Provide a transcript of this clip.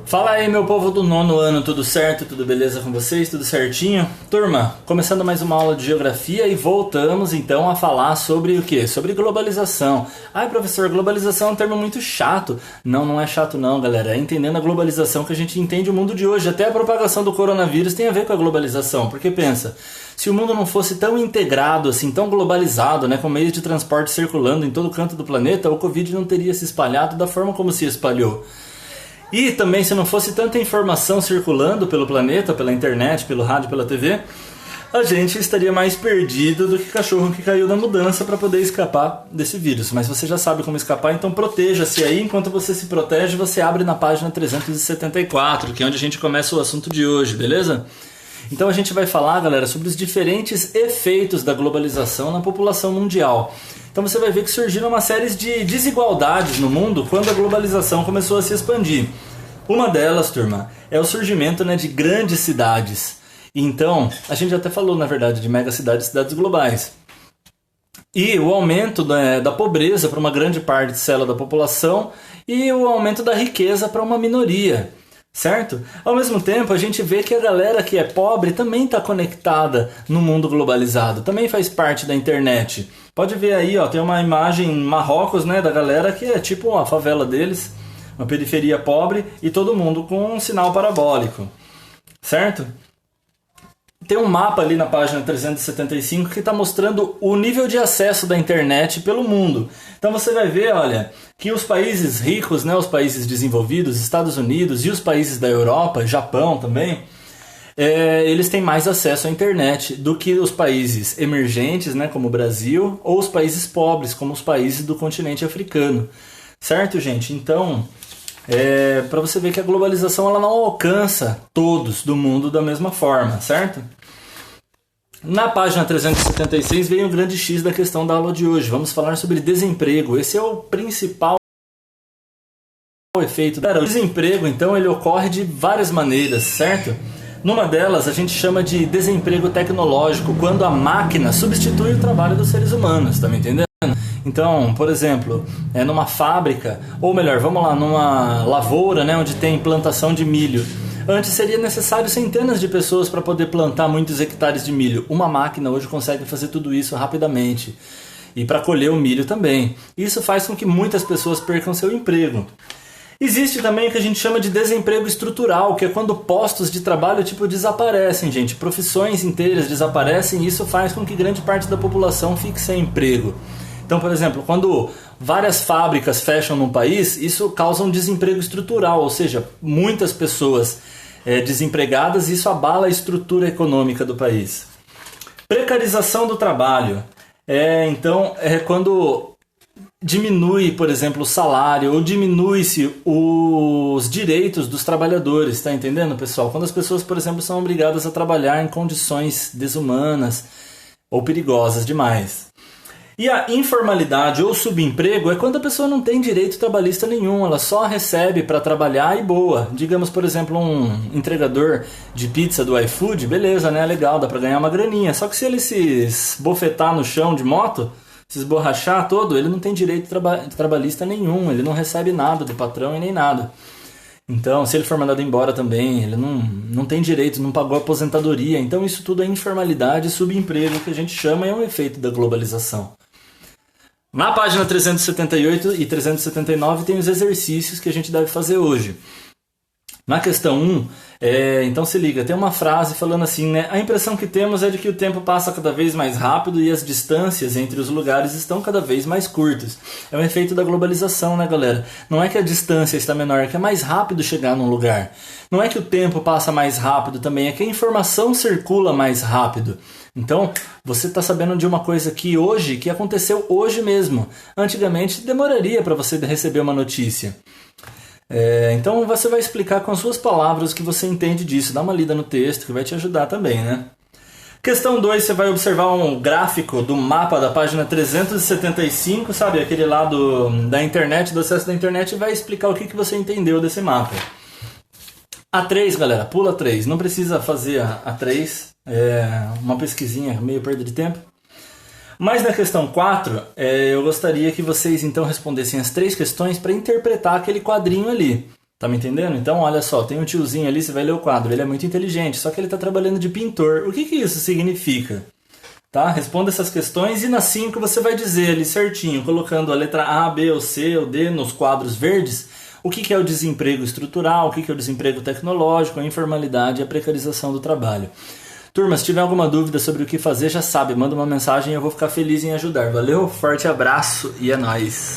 Fala aí, meu povo do nono ano, tudo certo? Tudo beleza com vocês? Tudo certinho? Turma, começando mais uma aula de geografia e voltamos então a falar sobre o quê? Sobre globalização. Ai, professor, globalização é um termo muito chato. Não, não é chato não, galera. É entendendo a globalização que a gente entende o mundo de hoje. Até a propagação do coronavírus tem a ver com a globalização. Porque pensa, se o mundo não fosse tão integrado, assim, tão globalizado, né, com meios de transporte circulando em todo canto do planeta, o Covid não teria se espalhado da forma como se espalhou. E também, se não fosse tanta informação circulando pelo planeta, pela internet, pelo rádio, pela TV, a gente estaria mais perdido do que cachorro que caiu da mudança para poder escapar desse vírus. Mas você já sabe como escapar, então proteja-se aí. Enquanto você se protege, você abre na página 374, que é onde a gente começa o assunto de hoje, beleza? Então a gente vai falar, galera, sobre os diferentes efeitos da globalização na população mundial. Então você vai ver que surgiram uma série de desigualdades no mundo quando a globalização começou a se expandir. Uma delas, turma, é o surgimento, né, de grandes cidades. Então, a gente até falou, na verdade, de megacidades e cidades globais. E o aumento da pobreza para uma grande parcela da população e o aumento da riqueza para uma minoria. Certo? Ao mesmo tempo, a gente vê que a galera que é pobre também está conectada no mundo globalizado, também faz parte da internet. Pode ver aí, ó, tem uma imagem em Marrocos, né, da galera que é tipo a favela deles, uma periferia pobre e todo mundo com um sinal parabólico. Certo? Tem um mapa ali na página 375 que está mostrando o nível de acesso da internet pelo mundo. Então você vai ver, olha, que os países ricos, né, os países desenvolvidos, Estados Unidos e os países da Europa, Japão também, eles têm mais acesso à internet do que os países emergentes, né, como o Brasil, ou os países pobres, como os países do continente africano. Certo, gente? Então, para você ver que a globalização ela não alcança todos do mundo da mesma forma, certo? Na página 376 vem o grande X da questão da aula de hoje. Vamos falar sobre desemprego. Esse é o principal efeito. O desemprego, então, ele ocorre de várias maneiras, certo? Numa delas, a gente chama de desemprego tecnológico, quando a máquina substitui o trabalho dos seres humanos, tá me entendendo? Então, por exemplo, numa fábrica, ou melhor, vamos lá, numa lavoura, né, onde tem plantação de milho. Antes seria necessário centenas de pessoas para poder plantar muitos hectares de milho. Uma máquina hoje consegue fazer tudo isso rapidamente. E para colher o milho também. Isso faz com que muitas pessoas percam seu emprego. Existe também o que a gente chama de desemprego estrutural, que é quando postos de trabalho desaparecem, gente. Profissões inteiras desaparecem e isso faz com que grande parte da população fique sem emprego. Então, por exemplo, quando várias fábricas fecham num país, isso causa um desemprego estrutural, ou seja, muitas pessoas desempregadas e isso abala a estrutura econômica do país. Precarização do trabalho. Então, é quando diminui, por exemplo, o salário ou diminui-se os direitos dos trabalhadores, tá entendendo, pessoal? Quando as pessoas, por exemplo, são obrigadas a trabalhar em condições desumanas ou perigosas demais. E a informalidade ou subemprego é quando a pessoa não tem direito trabalhista nenhum, ela só recebe para trabalhar e boa. Digamos, por exemplo, um entregador de pizza do iFood, beleza, né? Legal, dá para ganhar uma graninha. Só que se ele se esbofetar no chão de moto, se esborrachar todo, ele não tem direito trabalhista nenhum, ele não recebe nada do patrão e nem nada. Então, se ele for mandado embora também, ele não tem direito, não pagou aposentadoria. Então, isso tudo é informalidade e subemprego, que a gente chama, e é um efeito da globalização. Na página 378 e 379 tem os exercícios que a gente deve fazer hoje. Na questão 1, então se liga, tem uma frase falando assim, né? A impressão que temos é de que o tempo passa cada vez mais rápido e as distâncias entre os lugares estão cada vez mais curtas. É um efeito da globalização, né, galera? Não é que a distância está menor, é que é mais rápido chegar num lugar. Não é que o tempo passa mais rápido também, é que a informação circula mais rápido. Então, você está sabendo de uma coisa que aconteceu hoje mesmo. Antigamente, demoraria para você receber uma notícia. Então, você vai explicar com as suas palavras o que você entende disso. Dá uma lida no texto que vai te ajudar também, né? Questão 2, você vai observar um gráfico do mapa da página 375, sabe? Aquele lá da internet, do acesso da internet, e vai explicar o que você entendeu desse mapa. A 3, galera, pula a 3. Não precisa fazer a 3. Uma pesquisinha, meio perda de tempo. Mas na questão 4, eu gostaria que vocês então respondessem as 3 questões para interpretar aquele quadrinho ali. Tá me entendendo? Então, olha só, tem um tiozinho ali, você vai ler o quadro, ele é muito inteligente, só que ele tá trabalhando de pintor. O que que isso significa? Tá? Responda essas questões e na 5 você vai dizer ali certinho, colocando a letra A, B, ou C ou D nos quadros verdes, o que que é o desemprego estrutural, o que que é o desemprego tecnológico, a informalidade e a precarização do trabalho. Turma, se tiver alguma dúvida sobre o que fazer, já sabe, manda uma mensagem e eu vou ficar feliz em ajudar. Valeu, forte abraço e é nóis!